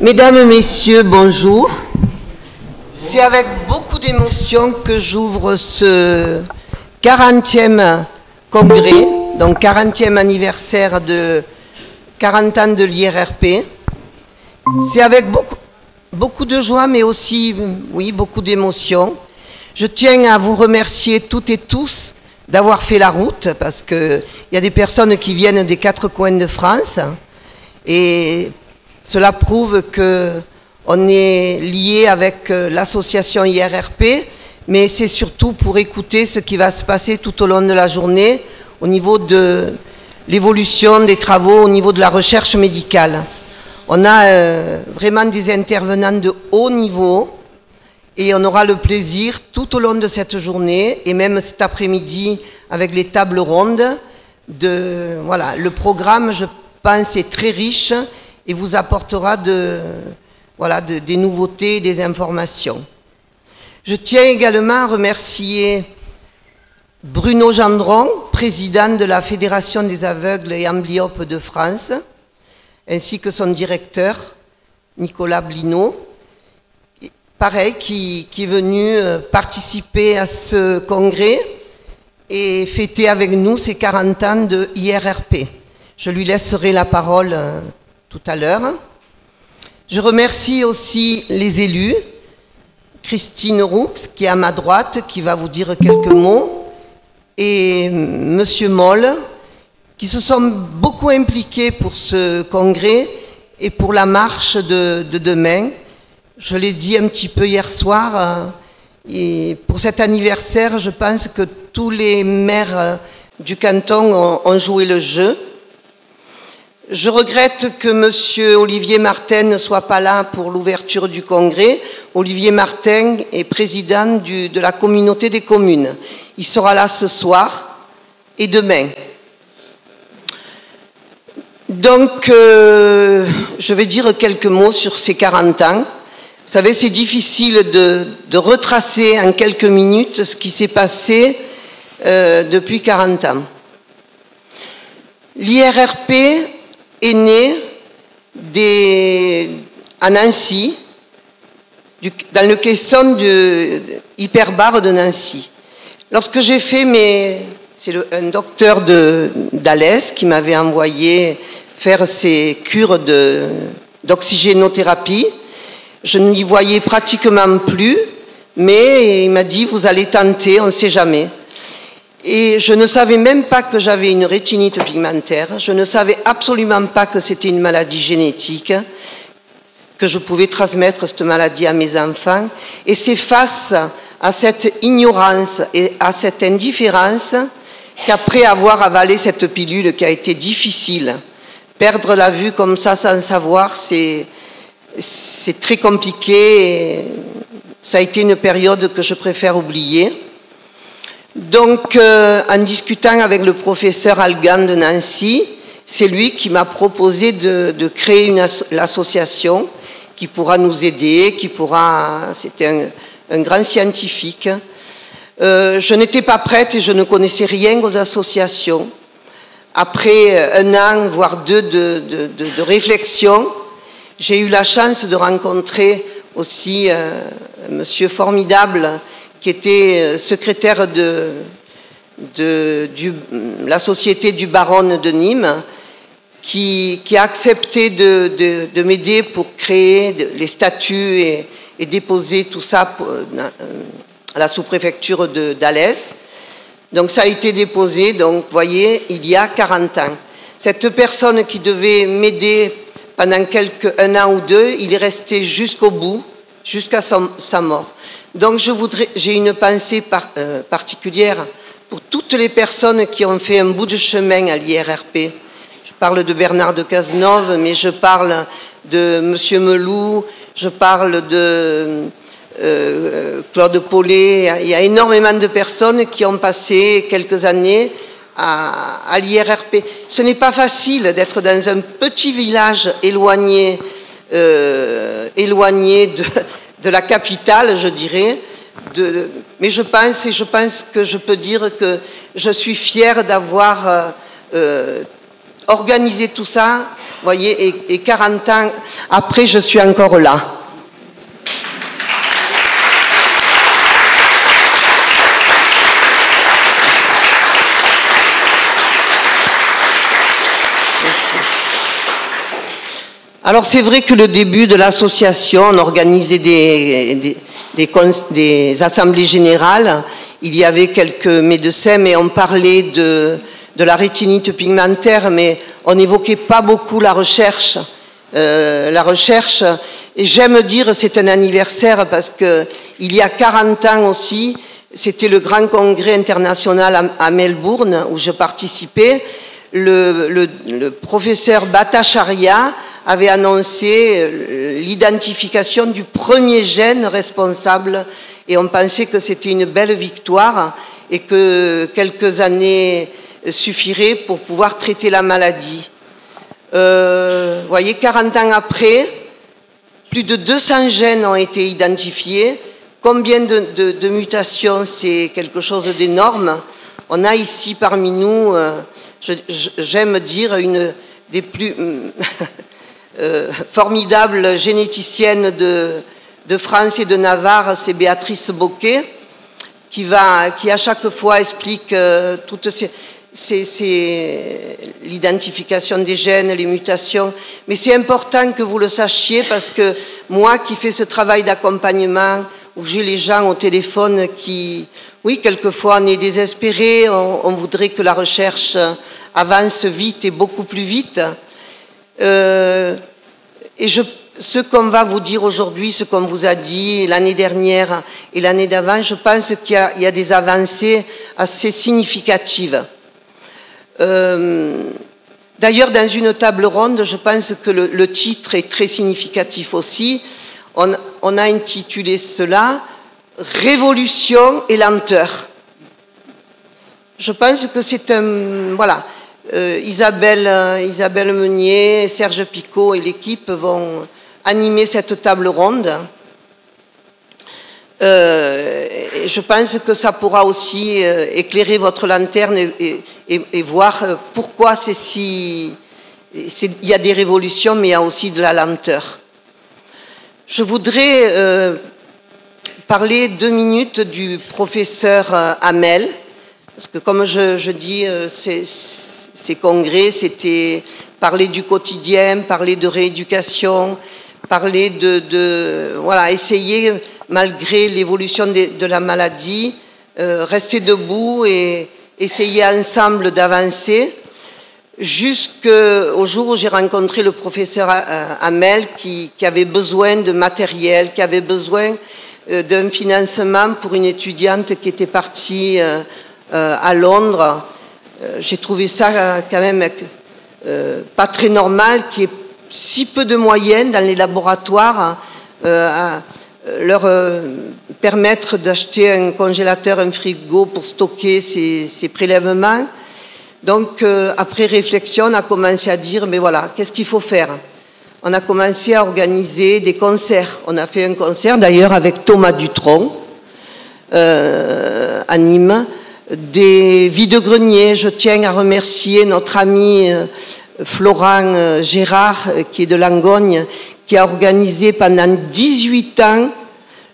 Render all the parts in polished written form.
Mesdames et messieurs, bonjour. C'est avec beaucoup d'émotion que j'ouvre ce 40e congrès, donc 40e anniversaire de 40 ans de l'IRRP. C'est avec beaucoup de joie, mais aussi, oui, beaucoup d'émotion. Je tiens à vous remercier toutes et tous d'avoir fait la route, parce qu'il y a des personnes qui viennent des quatre coins de France, et cela prouve qu'on est lié avec l'association IRRP, mais c'est surtout pour écouter ce qui va se passer tout au long de la journée au niveau de l'évolution des travaux, au niveau de la recherche médicale. On a vraiment des intervenants de haut niveau et on aura le plaisir tout au long de cette journée et même cet après-midi avec les tables rondes voilà, le programme, je pense, est très riche et vous apportera des nouveautés et des informations. Je tiens également à remercier Bruno Gendron, président de la Fédération des aveugles et amblyopes de France, ainsi que son directeur, Nicolas Blino, pareil, qui est venu participer à ce congrès et fêter avec nous ses 40 ans de IRRP. Je lui laisserai la parole tout à l'heure. Je remercie aussi les élus, Christine Roux, qui est à ma droite, qui va vous dire quelques mots, et Monsieur Moll, qui se sont beaucoup impliqués pour ce congrès et pour la marche de demain. Je l'ai dit un petit peu hier soir, et pour cet anniversaire, je pense que tous les maires du canton ont joué le jeu. Je regrette que M. Olivier Martin ne soit pas là pour l'ouverture du congrès. Olivier Martin est président de la communauté des communes. Il sera là ce soir et demain. Donc, je vais dire quelques mots sur ces 40 ans. Vous savez, c'est difficile de retracer en quelques minutes ce qui s'est passé depuis 40 ans. L'IRRP est né à Nancy, dans le caisson de Hyperbare de Nancy. Lorsque j'ai fait c'est un docteur d'Alès qui m'avait envoyé faire ces cures d'oxygénothérapie. Je n'y voyais pratiquement plus, mais il m'a dit, vous allez tenter, on ne sait jamais. Et je ne savais même pas que j'avais une rétinite pigmentaire, je ne savais absolument pas que c'était une maladie génétique, que je pouvais transmettre cette maladie à mes enfants. Et c'est face à cette ignorance et à cette indifférence qu'après avoir avalé cette pilule qui a été difficile, perdre la vue comme ça sans savoir, c'est très compliqué. Et ça a été une période que je préfère oublier. Donc, en discutant avec le professeur Algan de Nancy, c'est lui qui m'a proposé de créer l'association qui pourra nous aider, c'était un grand scientifique. Je n'étais pas prête et je ne connaissais rien aux associations. Après un an, voire deux de réflexion, j'ai eu la chance de rencontrer aussi un monsieur formidable qui était secrétaire de la Société du Baron de Nîmes, qui a accepté de m'aider pour créer les statuts et déposer tout ça à la sous-préfecture d'Alès. Donc ça a été déposé, donc vous voyez, il y a 40 ans. Cette personne qui devait m'aider pendant un an ou deux, il est resté jusqu'au bout, jusqu'à sa mort. Donc j'ai une pensée particulière pour toutes les personnes qui ont fait un bout de chemin à l'IRRP. Je parle de Bernard de Cazeneuve, mais je parle de M. Melou, je parle de Claude Paulet. Il y a énormément de personnes qui ont passé quelques années à l'IRRP. Ce n'est pas facile d'être dans un petit village éloigné de la capitale, je dirais, mais je pense que je peux dire que je suis fière d'avoir organiser tout ça, vous voyez, et 40 ans après, je suis encore là. Alors c'est vrai que le début de l'association, on organisait des assemblées générales, il y avait quelques médecins, mais on parlait de la rétinite pigmentaire, mais on n'évoquait pas beaucoup la recherche. Et j'aime dire c'est un anniversaire parce qu'il y a 40 ans aussi, c'était le grand congrès international à Melbourne où je participais. Le professeur Bhattacharya avait annoncé l'identification du premier gène responsable et on pensait que c'était une belle victoire et que quelques années suffiraient pour pouvoir traiter la maladie. Vous voyez, 40 ans après, plus de 200 gènes ont été identifiés. Combien de mutations, c'est quelque chose d'énorme. On a ici parmi nous, j'aime dire, une des plus formidables généticiennes de France et de Navarre, c'est Béatrice Boquet, qui à chaque fois explique toutes l'identification des gènes, les mutations. Mais c'est important que vous le sachiez parce que moi qui fais ce travail d'accompagnement, où j'ai les gens au téléphone qui, oui, quelquefois on est désespéré, on voudrait que la recherche avance vite et beaucoup plus vite. Et ce qu'on va vous dire aujourd'hui, ce qu'on vous a dit l'année dernière et l'année d'avant, je pense qu'il y a des avancées assez significatives. D'ailleurs, dans une table ronde, je pense que le titre est très significatif aussi. On a intitulé cela « Révolution et lenteur ». Je pense que c'est un... Voilà. Isabelle Meunier, Serge Picot et l'équipe vont animer cette table ronde. Et je pense que ça pourra aussi éclairer votre lanterne et voir pourquoi il y a des révolutions, mais il y a aussi de la lenteur. Je voudrais parler 2 minutes du professeur Hamel, parce que comme je dis, ces congrès, c'était parler du quotidien, parler de rééducation, parler voilà, essayer, malgré l'évolution de la maladie, rester debout et essayer ensemble d'avancer, jusqu'au jour où j'ai rencontré le professeur Hamel qui avait besoin de matériel, qui avait besoin d'un financement pour une étudiante qui était partie à Londres. J'ai trouvé ça quand même pas très normal qu'il y ait si peu de moyens dans les laboratoires à leur permettre d'acheter un congélateur, un frigo pour stocker ces prélèvements. Donc, après réflexion, on a commencé à dire, mais voilà, qu'est-ce qu'il faut faire? On a commencé à organiser des concerts. On a fait un concert d'ailleurs avec Thomas Dutronc à Nîmes. Des vide-greniers, je tiens à remercier notre ami Florent Gérard, qui est de Langogne, qui a organisé pendant 18 ans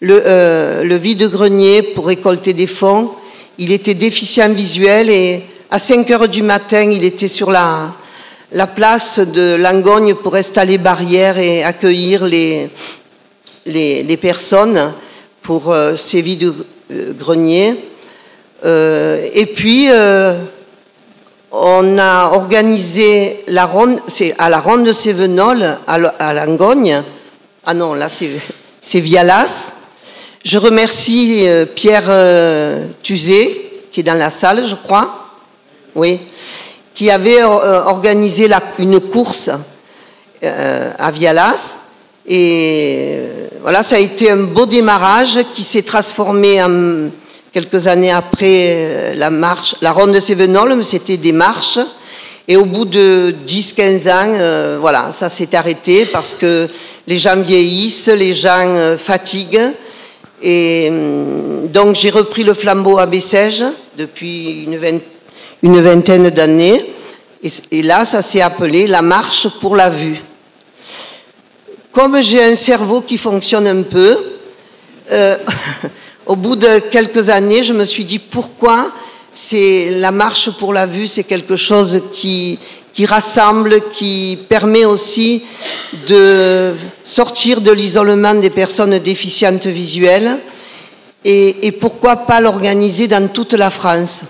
le vide-grenier pour récolter des fonds. Il était déficient visuel et à 5 heures du matin, il était sur la place de Langogne pour installer barrières et accueillir les personnes pour ces vide-greniers. Et puis, on a organisé la ronde, c'est à la ronde de Sévenol, à Langogne. Ah non, là c'est Vialas. Je remercie Pierre Tuzet, qui est dans la salle, je crois, oui, qui avait organisé une course à Vialas. Et voilà, ça a été un beau démarrage qui s'est transformé en... Quelques années après la ronde de Sévenol, mais c'était des marches. Et au bout de 10-15 ans, voilà, ça s'est arrêté parce que les gens vieillissent, les gens fatiguent. Et donc j'ai repris le flambeau à Bessèges depuis une vingtaine d'années. Et là, ça s'est appelé la marche pour la vue. Comme j'ai un cerveau qui fonctionne un peu, au bout de quelques années, je me suis dit pourquoi la marche pour la vue, c'est quelque chose qui rassemble, qui permet aussi de sortir de l'isolement des personnes déficientes visuelles. Et pourquoi pas l'organiser dans toute la France?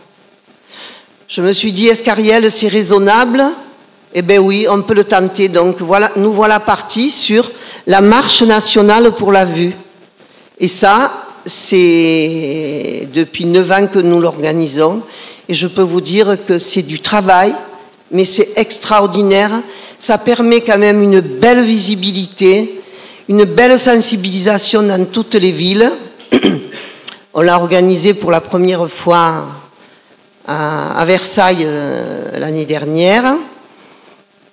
Je me suis dit, est-ce qu'Ariel, c'est raisonnable? Eh bien oui, on peut le tenter. Donc voilà, nous voilà partis sur la marche nationale pour la vue. Et ça, c'est depuis 9 ans que nous l'organisons. Et je peux vous dire que c'est du travail, mais c'est extraordinaire. Ça permet quand même une belle visibilité, une belle sensibilisation dans toutes les villes. On l'a organisé pour la première fois à Versailles l'année dernière,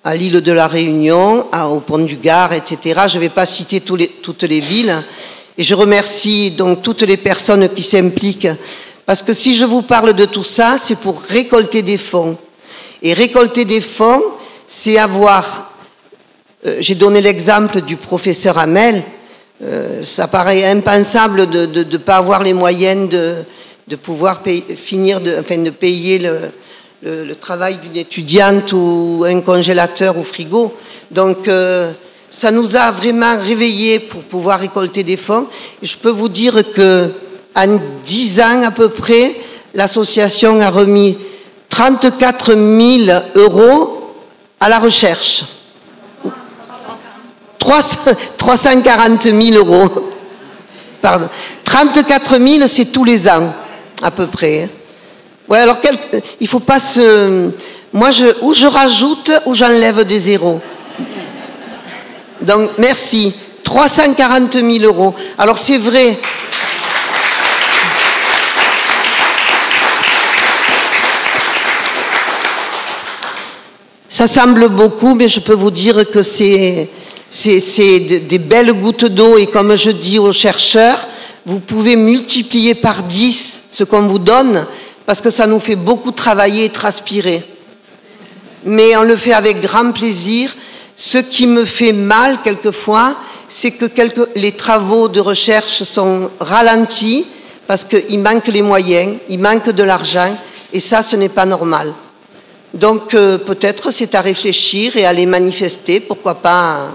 à l'île de la Réunion, au Pont du Gard, etc. Je ne vais pas citer toutes les villes. Et je remercie donc toutes les personnes qui s'impliquent. Parce que si je vous parle de tout ça, c'est pour récolter des fonds. Et récolter des fonds, c'est avoir... j'ai donné l'exemple du professeur Hamel. Ça paraît impensable de ne pas avoir les moyens de pouvoir de payer le travail d'une étudiante ou un congélateur ou frigo. Donc, ça nous a vraiment réveillés pour pouvoir récolter des fonds. Et je peux vous dire qu'en 10 ans à peu près, l'association a remis 34 000 € à la recherche. 340 000 €. Pardon. 34 000, c'est tous les ans, à peu près. Ouais, alors il ne faut pas se... Moi, ou je rajoute ou j'enlève des zéros. Donc, merci. 340 000 €. Alors, c'est vrai... Ça semble beaucoup, mais je peux vous dire que c'est des belles gouttes d'eau. Et comme je dis aux chercheurs, vous pouvez multiplier par 10 ce qu'on vous donne, parce que ça nous fait beaucoup travailler et transpirer. Mais on le fait avec grand plaisir. Ce qui me fait mal quelquefois, c'est que les travaux de recherche sont ralentis, parce qu'il manque les moyens, il manque de l'argent, et ça, ce n'est pas normal. Donc peut-être c'est à réfléchir et à les manifester, pourquoi pas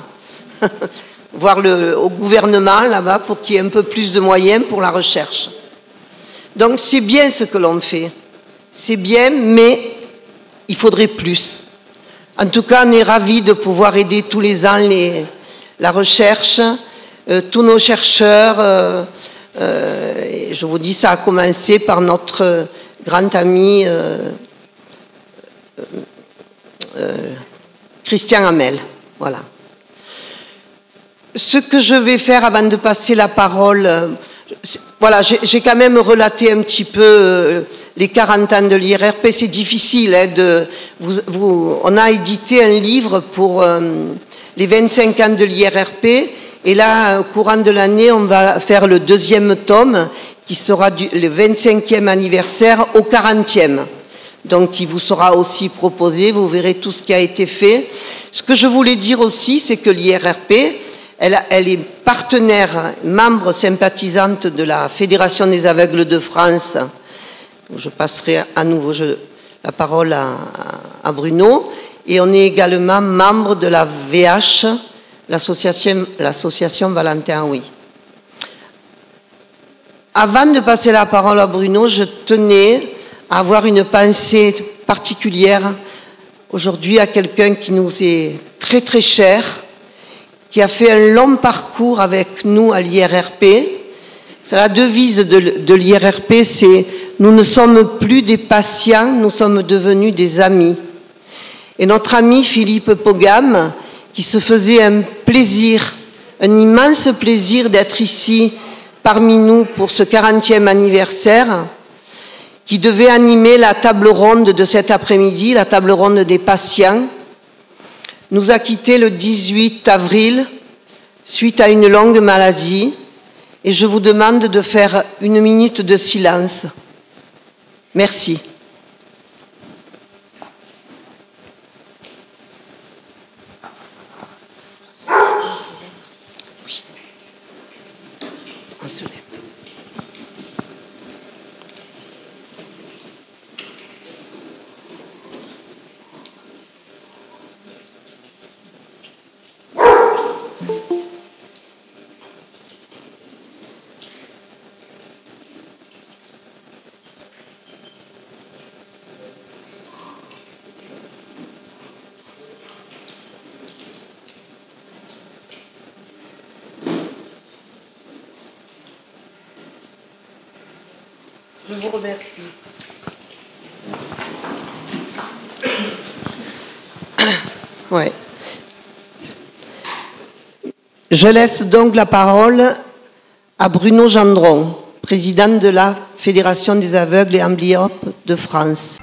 voir au gouvernement là-bas pour qu'il y ait un peu plus de moyens pour la recherche. Donc c'est bien ce que l'on fait, c'est bien, mais il faudrait plus. En tout cas, on est ravis de pouvoir aider tous les ans la recherche, tous nos chercheurs. Je vous dis, ça a commencé par notre grand ami Christian Hamel. Voilà. Ce que je vais faire avant de passer la parole, voilà, j'ai quand même relaté un petit peu les 40 ans de l'IRRP. C'est difficile, hein, on a édité un livre pour les 25 ans de l'IRRP, et là, au courant de l'année, on va faire le 2e tome, qui sera le 25e anniversaire au 40e. Donc, il vous sera aussi proposé, vous verrez tout ce qui a été fait. Ce que je voulais dire aussi, c'est que l'IRRP, elle est partenaire, membre sympathisante de la Fédération des aveugles de France. Je passerai à nouveau la parole à Bruno. Et on est également membre de la VH, l'association Valentin Oui. Avant de passer la parole à Bruno, je tenais à avoir une pensée particulière aujourd'hui à quelqu'un qui nous est très très cher, qui a fait un long parcours avec nous à l'IRRP. C'est la devise de l'IRRP, c'est « Nous ne sommes plus des patients, nous sommes devenus des amis ». Et notre ami Philippe Pogam, qui se faisait un plaisir, un immense plaisir d'être ici parmi nous pour ce 40e anniversaire, qui devait animer la table ronde de cet après-midi, la table ronde des patients, nous a quittés le 18 avril suite à une longue maladie, et je vous demande de faire 1 minute de silence. Merci. Je vous remercie. Ouais. Je laisse donc la parole à Bruno Gendron, président de la Fédération des aveugles et amblyopes de France.